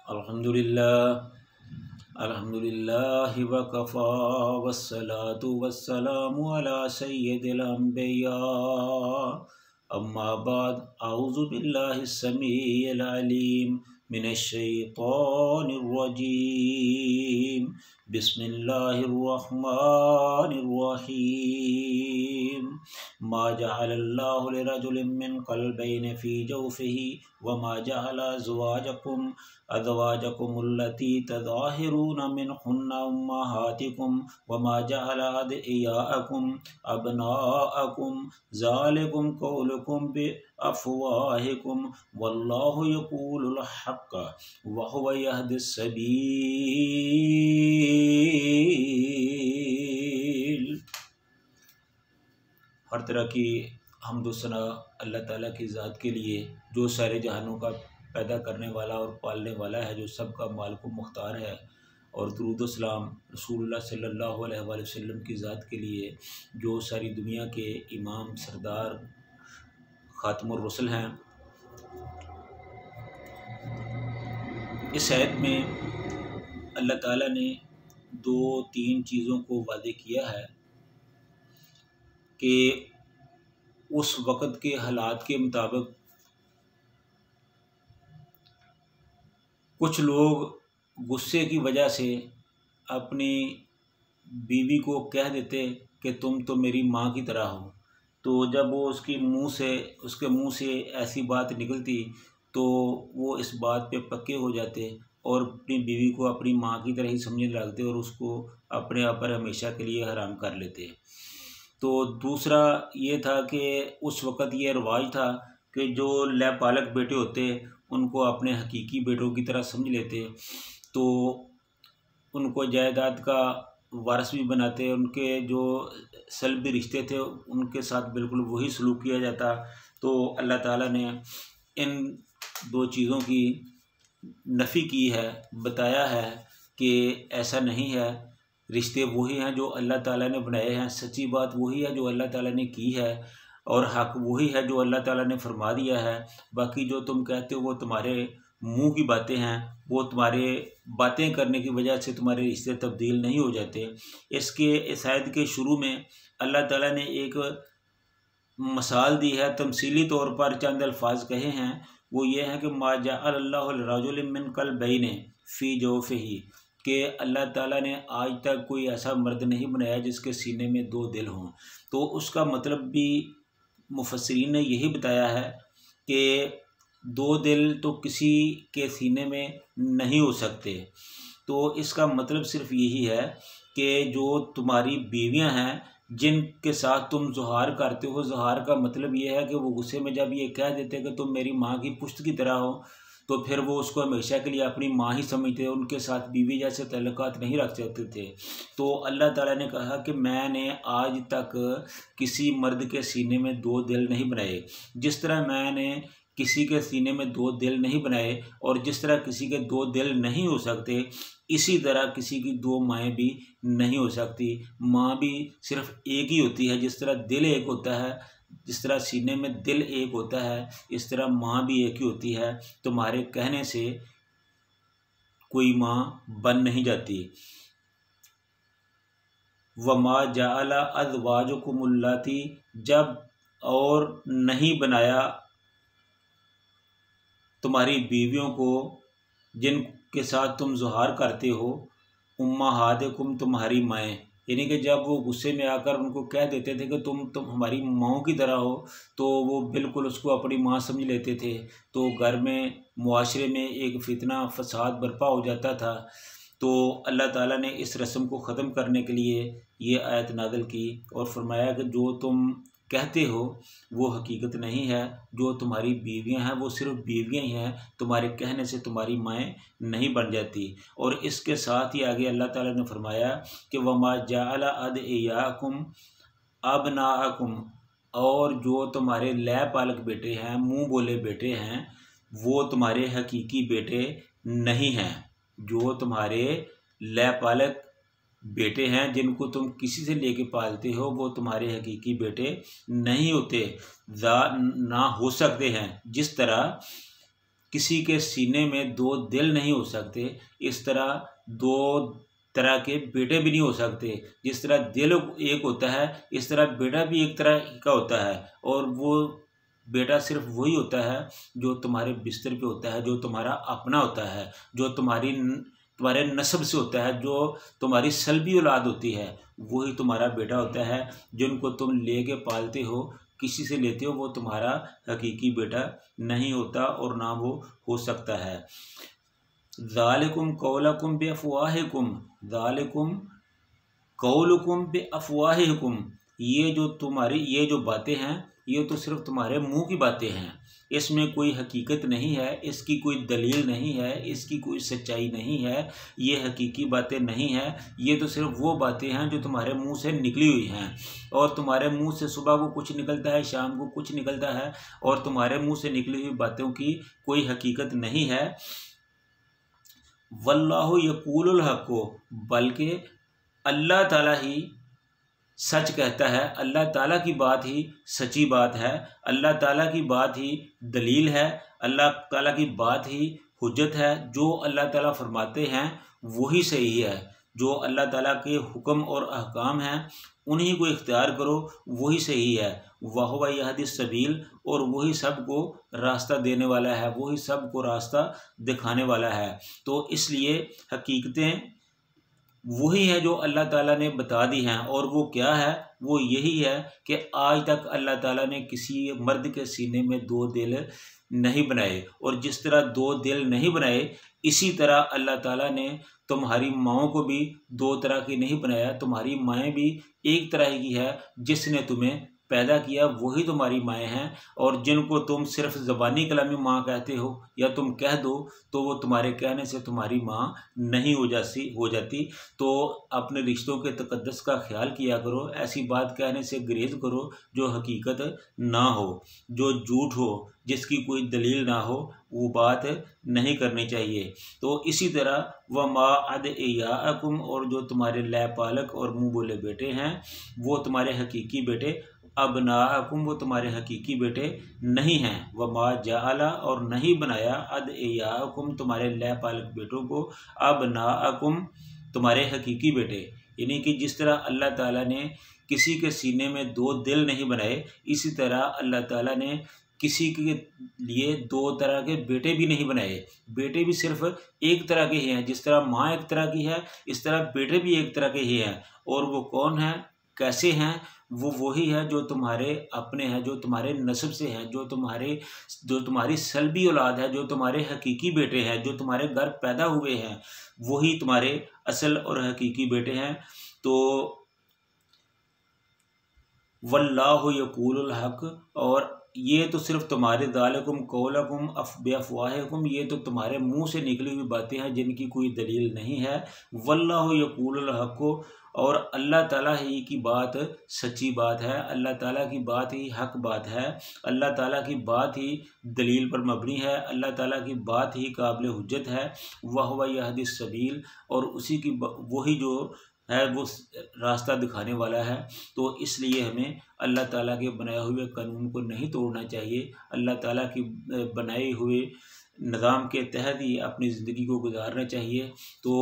अल्हम्दुलिल्लाहि वकफ़ा वस्सलातु वस्सलामु अला सय्यिदिल अंबिया अम्मा बाद अऊज़ु बिल्लाहिस समीइल अलीम मिनश शैतानिर रजीम बिस्मिल्लाहिर रहमानिर रहीम मा जअलल्लाहु लिरजुलिन मिन क़ल्बैनि फ़ी जौफ़िही व मा जअल अज़वाजकुमुल्लती तज़ाहिरून मिनहुन्ना उम्महातिकुम व मा जअल अदइयाअकुम अबनाअकुम ज़ालिकुम क़ौलुकुम बिअफ़वाहिकुम वल्लाहु यक़ूलुल हक़्क़ व हुवा यहदिस सबील। हर तरह की हम्द सना अल्लाह ताला की ज़ात के लिए जो सारे जहानों का पैदा करने वाला और पालने वाला है, जो सबका मालिक व मुख्तार है। और दुरूद व सलाम रसूलुल्लाह सल्लल्लाहु अलैहि वसल्लम की ज़ात के लिए जो सारी दुनिया के इमाम सरदार ख़ातमुर रसूल हैं। इस आयत में अल्लाह ताला ने दो तीन चीज़ों को वादे किया है कि उस वक़्त के हालात के मुताबिक कुछ लोग गुस्से की वजह से अपनी बीवी को कह देते कि तुम तो मेरी माँ की तरह हो। तो जब वो उसके मुंह से ऐसी बात निकलती तो वो इस बात पे पक्के हो जाते और अपनी बीवी को अपनी माँ की तरह ही समझने लगते और उसको अपने आप पर हमेशा के लिए हराम कर लेते। तो दूसरा ये था कि उस वक़्त ये रिवाज था कि जो लैपालक बेटे होते उनको अपने हकीकी बेटों की तरह समझ लेते, तो उनको जायदाद का वारिस भी बनाते। उनके जो सल्बी रिश्ते थे उनके साथ बिल्कुल वही सलूक किया जाता। तो अल्लाह ताला ने इन दो चीज़ों की नफ़ी की है, बताया है कि ऐसा नहीं है। रिश्ते वही हैं जो अल्लाह ताला ने बनाए हैं, सच्ची बात वही है जो अल्लाह ताला ने की है और हक़ वही है जो अल्लाह ताला ने फरमा दिया है। बाकी जो तुम कहते हो वो तुम्हारे मुंह की बातें हैं, वो तुम्हारे बातें करने की वजह से तुम्हारे रिश्ते तब्दील नहीं हो जाते। इस आयत के शुरू में अल्लाह ताला ने एक मिसाल दी है, तमसीली तौर पर चंद अल्फाज कहे हैं। वो ये है कि मा जअलल्लाहु लिरजुलिन मिन क़ल्बैनि फ़ी जौफ़िही, कि अल्लाह ताला ने आज तक कोई ऐसा मर्द नहीं बनाया जिसके सीने में दो दिल हों। तो उसका मतलब भी मुफस्सिरीन ने यही बताया है कि दो दिल तो किसी के सीने में नहीं हो सकते। तो इसका मतलब सिर्फ यही है कि जो तुम्हारी बीवियां हैं जिनके साथ तुम ज़ुहार करते हो, ज़ुहार का मतलब ये है कि वो गुस्से में जब ये कह देते कि तुम मेरी माँ की पुश्त की तरह हो, तो फिर वो उसको हमेशा के लिए अपनी माँ ही समझते, उनके साथ बीवी जैसे तल्लुकात नहीं रख सकते थे। तो अल्लाह ताला ने कहा कि मैंने आज तक किसी मर्द के सीने में दो दिल नहीं बनाए, जिस तरह मैंने किसी के सीने में दो दिल नहीं बनाए, और जिस तरह किसी के दो दिल नहीं हो सकते, इसी तरह किसी की दो माएँ भी नहीं हो सकती। माँ भी सिर्फ एक ही होती है। जिस तरह दिल एक होता है, जिस तरह सीने में दिल एक होता है, इस तरह माँ भी एक ही होती है। तुम्हारे कहने से कोई माँ बन नहीं जाती। वमा जअला अज़वाजुकुमुल्लाती, जब और नहीं बनाया तुम्हारी बीवियों को जिनके साथ तुम ज़ुहार करते हो, उम्महातिकुम, तुम्हारी माएँ। यानी कि जब वो गुस्से में आकर उनको कह देते थे कि तुम हमारी माँओं की तरह हो, तो वो बिल्कुल उसको अपनी माँ समझ लेते थे। तो घर में, मुआशरे में एक फितना फसाद बर्पा हो जाता था। तो अल्लाह ताला ने इस रस्म को ख़त्म करने के लिए ये आयत नाज़िल की और फरमाया कि जो तुम कहते हो वो हकीकत नहीं है। जो तुम्हारी बीवियां हैं वो सिर्फ बीवियां ही हैं, तुम्हारे कहने से तुम्हारी माएँ नहीं बन जाती। और इसके साथ ही आगे अल्लाह ताला ने फरमाया कि वमा जअला अदइयाकुम अबनाअकुम, और जो तुम्हारे लय पालक बेटे हैं, मुँह बोले बेटे हैं, वो तुम्हारे हकीकी बेटे नहीं हैं। जो तुम्हारे लय पालक बेटे हैं जिनको तुम किसी से लेके पालते हो, वो तुम्हारे हकीकी बेटे नहीं होते, ना हो सकते हैं। जिस तरह किसी के सीने में दो दिल नहीं हो सकते, इस तरह दो तरह के बेटे भी नहीं हो सकते। जिस तरह दिल एक होता है, इस तरह बेटा भी एक तरह का होता है। और वो बेटा सिर्फ वही होता है जो तुम्हारे बिस्तर पे होता है, जो तुम्हारा अपना होता है, जो तुम्हारे नस्ब से होता है, जो तुम्हारी सल्बी औलाद होती है, वही तुम्हारा बेटा होता है। जिनको तुम लेके पालते हो, किसी से लेते हो, वो तुम्हारा हकीकी बेटा नहीं होता और ना वो हो सकता है। ज़ालिकुम कौलकुम बेअफ़वाहिकुम, ज़ालिकुम कौलकुम बेअफ़वाहिकुम, ये जो बातें हैं, ये तो सिर्फ तुम्हारे मुंह की बातें हैं। इसमें कोई हकीकत नहीं है, इसकी कोई दलील नहीं है, इसकी कोई सच्चाई नहीं है, ये हकीकी बातें नहीं हैं। ये तो सिर्फ वो बातें हैं जो तुम्हारे मुंह से निकली हुई हैं। और तुम्हारे मुंह से सुबह को कुछ निकलता है, शाम को कुछ निकलता है, और तुम्हारे मुंह से निकली हुई बातों की कोई हकीकत नहीं है। वल्लाहु यक़ूलुल हक़्क़ु, बल्कि अल्लाह ताला ही सच कहता है। अल्लाह ताला की बात ही सच्ची बात है, अल्लाह ताला की बात ही दलील है, अल्लाह ताला की बात ही हुज्जत है। जो अल्लाह ताला फरमाते हैं वही सही है। जो अल्लाह ताला के हुक्म और अहकाम हैं उन्हीं को इख्तियार करो, वही सही है। वहुव यहदिस सबील, और वही सबको रास्ता देने वाला है, वही सबको रास्ता दिखाने वाला है। तो इसलिए हकीकतें वही है जो अल्लाह ताला ने बता दी हैं। और वो क्या है? वो यही है कि आज तक अल्लाह ताला ने किसी मर्द के सीने में दो दिल नहीं बनाए, और जिस तरह दो दिल नहीं बनाए, इसी तरह अल्लाह ताला ने तुम्हारी माओं को भी दो तरह की नहीं बनाया। तुम्हारी माएँ भी एक तरह की है, जिसने तुम्हें पैदा किया वही तुम्हारी माएँ हैं। और जिनको तुम सिर्फ ज़बानी कलामी माँ कहते हो, या तुम कह दो, तो वो तुम्हारे कहने से तुम्हारी माँ नहीं हो जाती। तो अपने रिश्तों के तकद्दस का ख्याल किया करो। ऐसी बात कहने से गुरेज करो जो हकीकत ना हो, जो झूठ हो, जिसकी कोई दलील ना हो, वो बात नहीं करनी चाहिए। तो इसी तरह वमा अदइयाकुम, और जो तुम्हारे लयपालक और मुँह बोले बेटे हैं, वो तुम्हारे हकीकी बेटे अबनाकुम, वो तुम्हारे हकीकी बेटे नहीं हैं। वमा जाअला, और नहीं बनाया अदइयाकुम, तुम्हारे लयपालक बेटों को अबनाकुम, तुम्हारे हकीकी बेटे। यानी कि जिस तरह अल्लाह ताला ने किसी के सीने में दो दिल नहीं बनाए, इसी तरह अल्लाह ताला ने किसी के लिए दो तरह के बेटे भी नहीं बनाए। बेटे भी सिर्फ एक तरह के ही हैं। जिस तरह माँ एक तरह की है, इस तरह बेटे भी एक तरह के ही हैं। और वो कौन है, कैसे हैं? वो वही है जो तुम्हारे अपने हैं, जो तुम्हारे नस्ब से हैं, जो तुम्हारी सल्बी औलाद है, जो तुम्हारे हकीकी बेटे हैं, जो तुम्हारे घर पैदा हुए हैं, वही तुम्हारे असल और हकीकी बेटे हैं। तो वल्लाहु यक़ूलुल हक़, और ये तो सिर्फ तुम्हारे ज़ालिकुम कौलकुम बेअफ़वाहिकुम, ये तो तुम्हारे मुंह से निकली हुई बातें हैं जिनकी कोई दलील नहीं है। वल्लाहु यक़ूलुल हक़्क़ु, और अल्लाह ताला ही की बात सच्ची बात है, अल्लाह ताला की बात ही हक बात है, अल्लाह ताला की बात ही दलील पर मबनी है, अल्लाह ताला की बात ही काबिल हुज्जत है। वहुव यहदिस सबील, और उसी की वही जो है वो रास्ता दिखाने वाला है। तो इसलिए हमें अल्लाह ताला के बनाए हुए कानून को नहीं तोड़ना चाहिए। अल्लाह ताला की बनाए हुए निज़ाम के तहत ही अपनी ज़िंदगी को गुजारना चाहिए। तो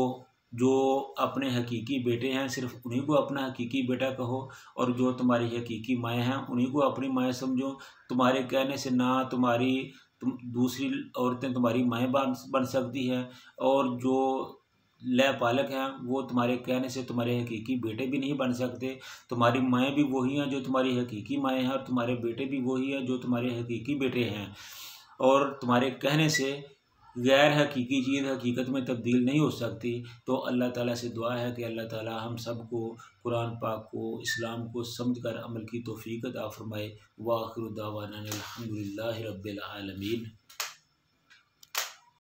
जो अपने हकीकी बेटे हैं, सिर्फ उन्हीं को अपना हकीकी बेटा कहो, और जो तुम्हारी हकीकी माएँ हैं उन्हीं को अपनी माएँ समझो। तुम्हारे कहने से ना तुम दूसरी औरतें तुम्हारी माएँ बन सकती हैं, और जो लयपालक हैं वो तुम्हारे कहने से तुम्हारे हकीकी बेटे भी नहीं बन सकते। तुम्हारी माएँ भी वही हैं जो तुम्हारी हकीकी माएँ हैं, और तुम्हारे बेटे भी वही हैं जो तुम्हारे हकीकी बेटे हैं। और तुम्हारे कहने से गैर हकीकी चीज़ हकीकत में तब्दील नहीं हो सकती। तो अल्लाह ताला से दुआ है कि अल्लाह ताला हम सब को कुरान पाक को, इस्लाम को समझ कर अमल की तौफीक अता फरमाए। व आखिरु दावाना अनिल हम्दुलिल्लाहि रब्बिल आलमीन।